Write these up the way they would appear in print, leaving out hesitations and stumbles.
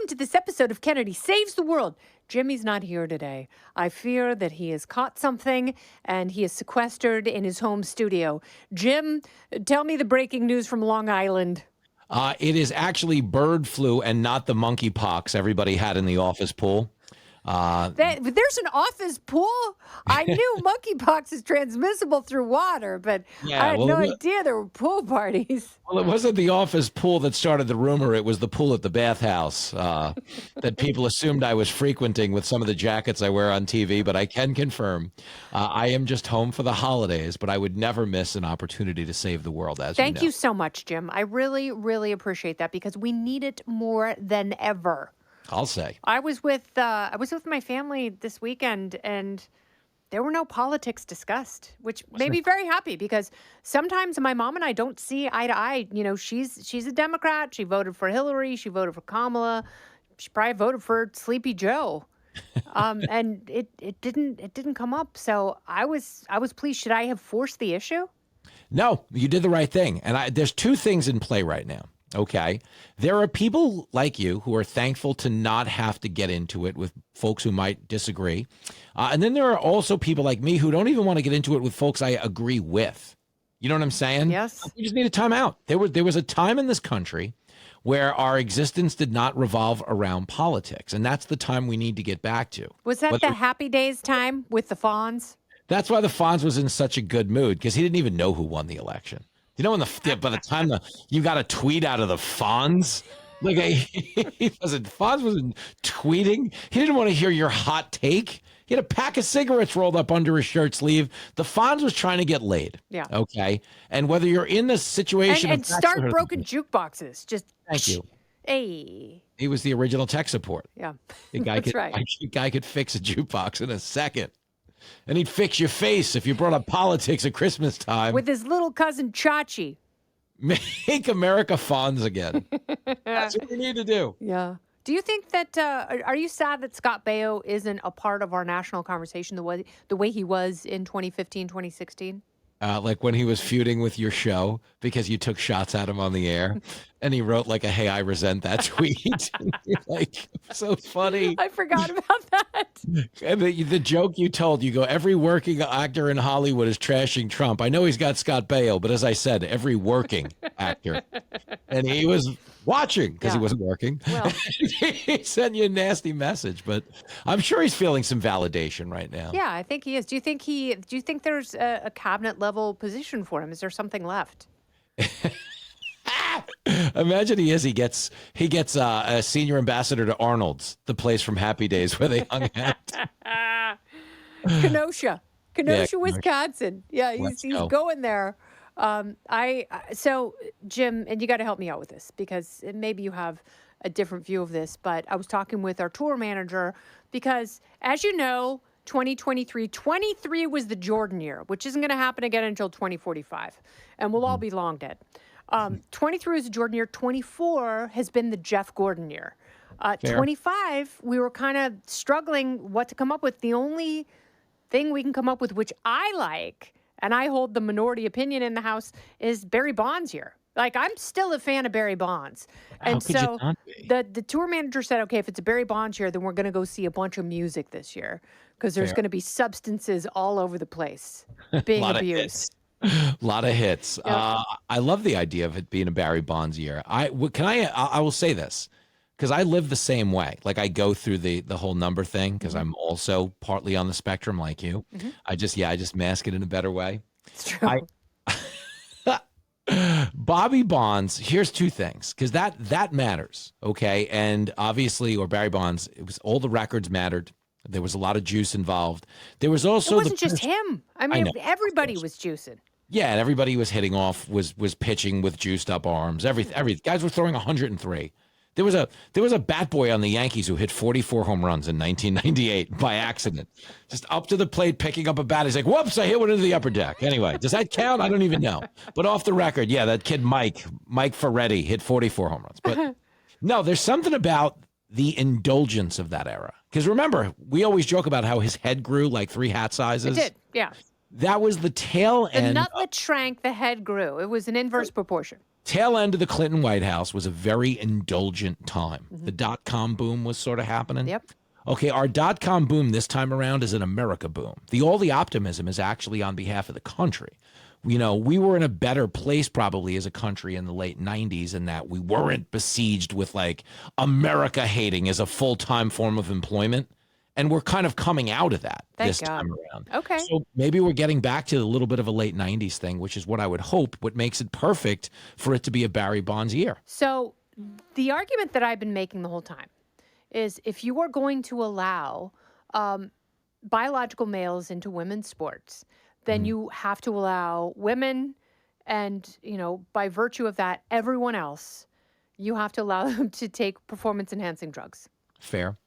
welcome to this episode of Kennedy Saves the World. Jimmy's not here today. I fear that he has caught something and he is sequestered in his home studio. Jim, tell me the breaking news from Long Island. It is actually bird flu and not the monkeypox everybody had in the office pool. There's an office pool? I knew monkeypox is transmissible through water, but I had no idea there were pool parties. Well, it wasn't the office pool that started the rumor. It was the pool at the bathhouse that people assumed I was frequenting with some of the jackets I wear on TV. But I can confirm I am just home for the holidays, but I would never miss an opportunity to save the world, as Thank you know. you so much, Jim. I really, really appreciate that because we need it more than ever. I'll say. I was with my family this weekend, and there were no politics discussed, which made me very happy because sometimes my mom and I don't see eye to eye. You know, she's a Democrat. She voted for Hillary. She voted for Kamala. She probably voted for Sleepy Joe. And it didn't come up. So I was pleased. Should I have forced the issue? No, you did the right thing. And there's two things in play right now. Okay. There are people like you who are thankful to not have to get into it with folks who might disagree. And then there are also people like me who don't even want to get into it with folks I agree with. You know what I'm saying? Yes. We just need a time out. There was a time in this country where our existence did not revolve around politics. And that's the time we need to get back to. Was that the Happy Days time with the Fonz? That's why the Fonz was in such a good mood, because he didn't even know who won the election. You know, by the time you got a tweet out of the Fonz, like Fonz wasn't tweeting. He didn't want to hear your hot take. He had a pack of cigarettes rolled up under his shirt sleeve. The Fonz was trying to get laid. Yeah. Okay. And whether you're in this situation and start broken jukeboxes, just thank you. Hey. He was the original tech support. Yeah. That's right. The guy could fix a jukebox in a second. And he'd fix your face if you brought up politics at Christmas time. With his little cousin Chachi. Make America Fonz again. That's what we need to do. Yeah. Do you think that, are you sad that Scott Baio isn't a part of our national conversation the way he was in 2015, 2016? Like when he was feuding with your show because you took shots at him on the air and he wrote like hey, I resent that tweet. You're like, so funny. I forgot about that. And the joke you told, you go, every working actor in Hollywood is trashing Trump. I know he's got Scott Baio, but as I said, every working actor. And he was watching because he wasn't working. Well. He sent you a nasty message, but I'm sure he's feeling some validation right now. Yeah, I think he is. Do you think there's a cabinet level position for him? Is there something left? Imagine he gets a senior ambassador to Arnold's, the place from Happy Days where they hung out. Kenosha, Wisconsin. Yeah, he's going there. So Jim, and you got to help me out with this because maybe you have a different view of this, but I was talking with our tour manager because as you know, 23 was the Jordan year, which isn't going to happen again until 2045, and we'll all be long dead. 23 was the Jordan year. 24 has been the Jeff Gordon year. 25, we were kind of struggling what to come up with. The only thing we can come up with, which I like, and I hold the minority opinion in the house, is Barry Bonds year. Like, I'm still a fan of Barry Bonds. And so the tour manager said, okay, if it's a Barry Bonds year, then we're going to go see a bunch of music this year because there's going to be substances all over the place being abused. A lot of hits. Yep. I love the idea of it being a Barry Bonds year. I will say this because I live the same way. Like I go through the whole number thing because I'm also partly on the spectrum like you. Mm-hmm. I just mask it in a better way. It's true. Bobby Bonds, here's two things, because that matters, okay? And obviously, or Barry Bonds, it was all the records mattered. There was a lot of juice involved. There was also it wasn't just him. I mean, everybody was juicing. Yeah, and everybody was hitting off, was pitching with juiced up arms. Every guys were throwing 103. There was a bat boy on the Yankees who hit 44 home runs in 1998 by accident. Just up to the plate, picking up a bat. He's like, whoops, I hit one into the upper deck. Anyway, does that count? I don't even know. But off the record, yeah, that kid Mike Ferretti hit 44 home runs. But no, there's something about the indulgence of that era. Because remember, we always joke about how his head grew like 3 hat sizes. It did, yeah. That was the tail end. The nutlet shrank, the head grew. It was an inverse proportion. tail end of the Clinton White House was a very indulgent time. The dot-com boom was sort of happening. Yep. Okay, our dot-com boom this time around is an America boom. All the optimism is actually on behalf of the country. You know, we were in a better place probably as a country in the late 90s in that we weren't besieged with like America hating as a full-time form of employment. And we're kind of coming out of that this time around. Okay. So maybe we're getting back to a little bit of a late 90s thing, which is what I would hope, what makes it perfect for it to be a Barry Bonds year. So the argument that I've been making the whole time is if you are going to allow biological males into women's sports, then you have to allow women and, you know, by virtue of that, everyone else, you have to allow them to take performance-enhancing drugs. Fair.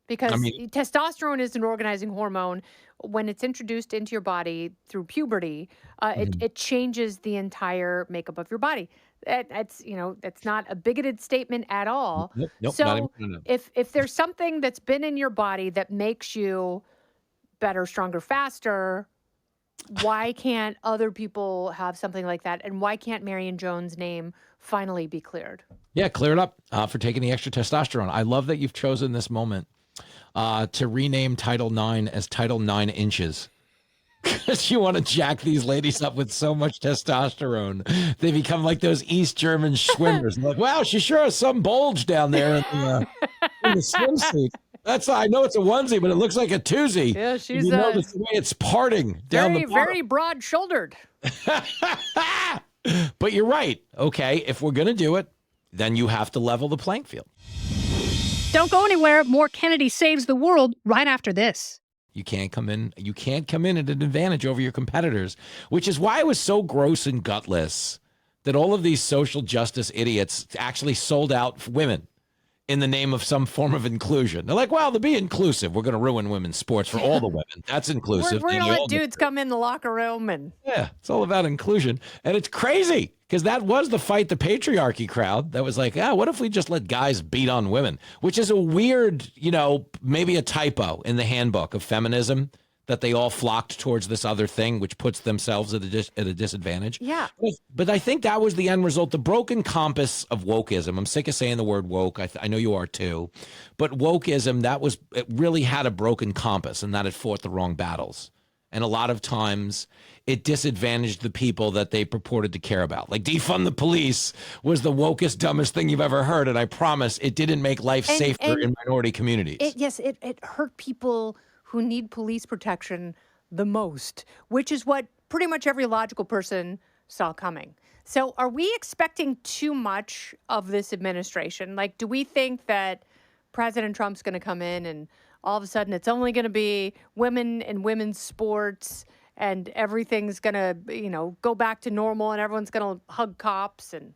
Because testosterone is an organizing hormone. When it's introduced into your body through puberty, it changes the entire makeup of your body. That's, you know, that's not a bigoted statement at all. Nope, not So even, if there's something that's been in your body that makes you better, stronger, faster, why can't other people have something like that? And why can't Marion Jones' name finally be cleared? Yeah, clear it up for taking the extra testosterone. I love that you've chosen this moment to rename Title IX as Title 9 inches. Because you want to jack these ladies up with so much testosterone. They become like those East German swimmers. Like, wow, she sure has some bulge down there in the swimsuit. I know it's a onesie, but it looks like a twosie. Yeah, she's you know the way it's parting down the bottom. Very broad-shouldered. But you're right. Okay, if we're going to do it, then you have to level the playing field. Don't go anywhere. More Kennedy Saves the World right after this. You can't come in at an advantage over your competitors, which is why it was so gross and gutless that all of these social justice idiots actually sold out women in the name of some form of inclusion. They're like, well, to be inclusive, we're going to ruin women's sports for all the women. That's inclusive. We're going to let dudes come in the locker room. Yeah, it's all about inclusion. And it's crazy because that was the fight the patriarchy crowd that was like, what if we just let guys beat on women? Which is a weird, maybe a typo in the handbook of feminism that they all flocked towards this other thing, which puts themselves at a disadvantage. Yeah. But I think that was the end result, the broken compass of wokeism. I'm sick of saying the word woke. I know you are too. But wokeism, it really had a broken compass and that it fought the wrong battles. And a lot of times it disadvantaged the people that they purported to care about. Like defund the police was the wokest, dumbest thing you've ever heard. And I promise it didn't make life safer in minority communities. It hurt people who need police protection the most, which is what pretty much every logical person saw coming. So are we expecting too much of this administration? Like, do we think that President Trump's going to come in and all of a sudden it's only going to be women and women's sports and everything's going to, go back to normal and everyone's going to hug cops and...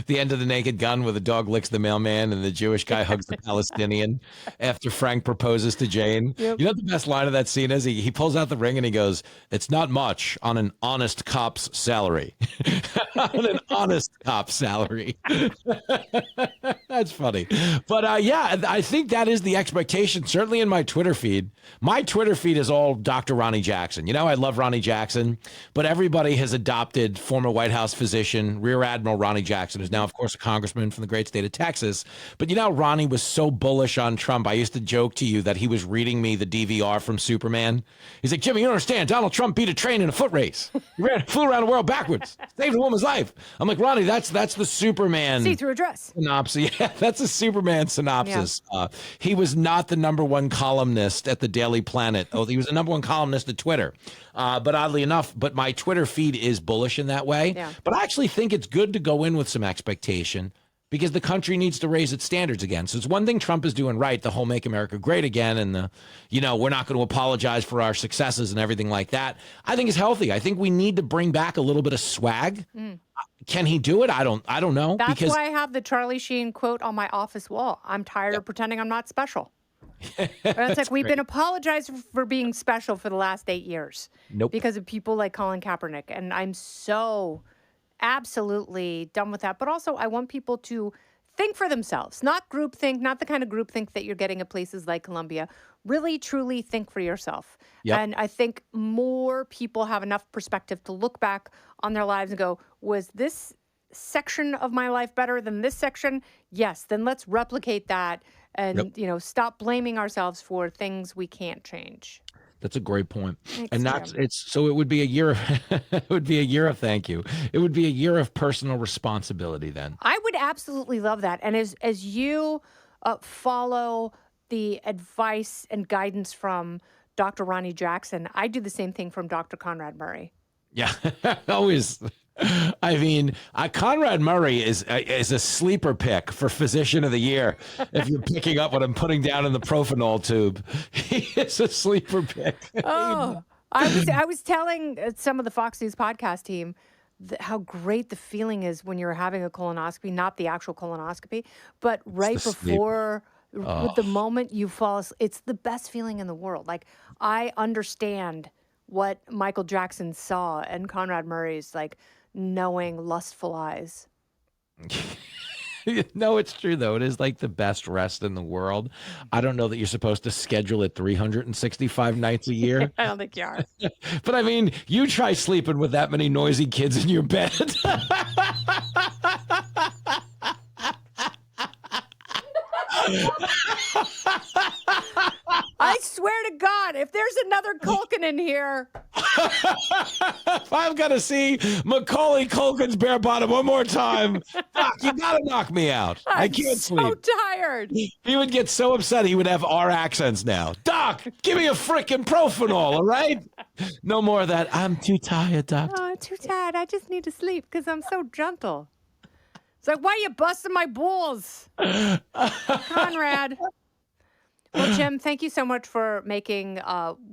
The end of The Naked Gun where the dog licks the mailman and the Jewish guy hugs the Palestinian after Frank proposes to Jane. Yep. You know what the best line of that scene is? He pulls out the ring and he goes, "It's not much on an honest cop's salary." On an honest cop's salary. That's funny. But I think that is the expectation, certainly in my Twitter feed. My Twitter feed is all Dr. Ronnie Jackson. I love Ronnie Jackson, but everybody has adopted former White House physician, Rear Admiral Ronnie Jackson, who's now, of course, a congressman from the great state of Texas. But Ronnie was so bullish on Trump. I used to joke to you that he was reading me the DVR from Superman. He's like, "Jimmy, you don't understand. Donald Trump beat a train in a foot race. He flew around the world backwards, saved a woman's life." I'm like, "Ronnie, that's the Superman see-through address synopsis." Yeah, that's a Superman synopsis. Yeah. He was not the number one columnist at the Daily Planet. Oh, he was the number one columnist at Twitter. But oddly enough, my Twitter feed is bullish in that way. Yeah. But I actually think it's good to go in with some expectation because the country needs to raise its standards again. So it's one thing Trump is doing right, the whole "Make America Great Again" and we're not going to apologize for our successes and everything like that. I think it's healthy. I think we need to bring back a little bit of swag. Can he do it? I don't know. That's why I have the Charlie Sheen quote on my office wall. "I'm tired of pretending I'm not special." It's like we've been apologizing for being special for the last 8 years. Nope. Because of people like Colin Kaepernick. And I'm so absolutely done with that. But also I want people to think for themselves, not groupthink, not the kind of groupthink that you're getting at places like Columbia. Really, truly think for yourself. Yep. And I think more people have enough perspective to look back on their lives and go, was this section of my life better than this section, yes, then let's replicate that and, stop blaming ourselves for things we can't change. That's a great point. Thanks, And that's Jim. so it would be a year it would be a year of thank you. It would be a year of personal responsibility then. I would absolutely love that. And as you follow the advice and guidance from Dr. Ronnie Jackson, I do the same thing from Dr. Conrad Murray. Yeah. Always. I mean, Conrad Murray is a sleeper pick for Physician of the Year. If you're picking up what I'm putting down in the Propanol tube, he is a sleeper pick. Oh, I was telling some of the Fox News podcast team how great the feeling is when you're having a colonoscopy, not the actual colonoscopy, but right before, with the moment you fall asleep. It's the best feeling in the world. Like, I understand what Michael Jackson saw and Conrad Murray's like knowing lustful eyes. No, it's true though. It is like the best rest in the world. I don't know that you're supposed to schedule it 365 nights a year. I don't think you are. But I mean, you try sleeping with that many noisy kids in your bed. I swear to God, if there's another Culkin in here. If I'm going to see Macaulay Culkin's bare bottom one more time, Doc, you got to knock me out. I can't sleep. I'm so tired. He would get so upset he would have our accents now. Doc, give me a frickin' Propanol, all right? No more of that. I'm too tired, Doc. Oh, I'm too tired. I just need to sleep because I'm so gentle. It's like, why are you busting my balls? Conrad. Well, Jim, thank you so much for making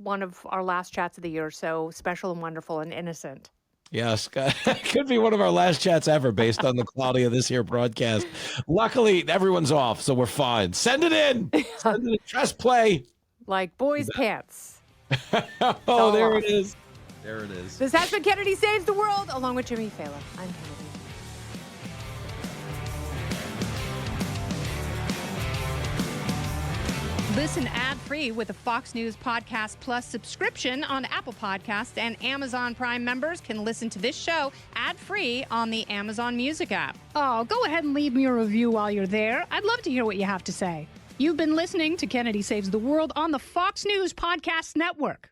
one of our last chats of the year so special and wonderful and innocent. Yes, could be one of our last chats ever based on the quality of this here broadcast. Luckily, everyone's off, so we're fine. Send it in. Send it in. Press play. Like boys' pants. Oh, there it is. There it is. This has been Kennedy Saves the World, along with Jimmy Fallon. I'm Kennedy. Listen ad-free with a Fox News Podcast Plus subscription on Apple Podcasts, and Amazon Prime members can listen to this show ad-free on the Amazon Music app. Oh, go ahead and leave me a review while you're there. I'd love to hear what you have to say. You've been listening to Kennedy Saves the World on the Fox News Podcast Network.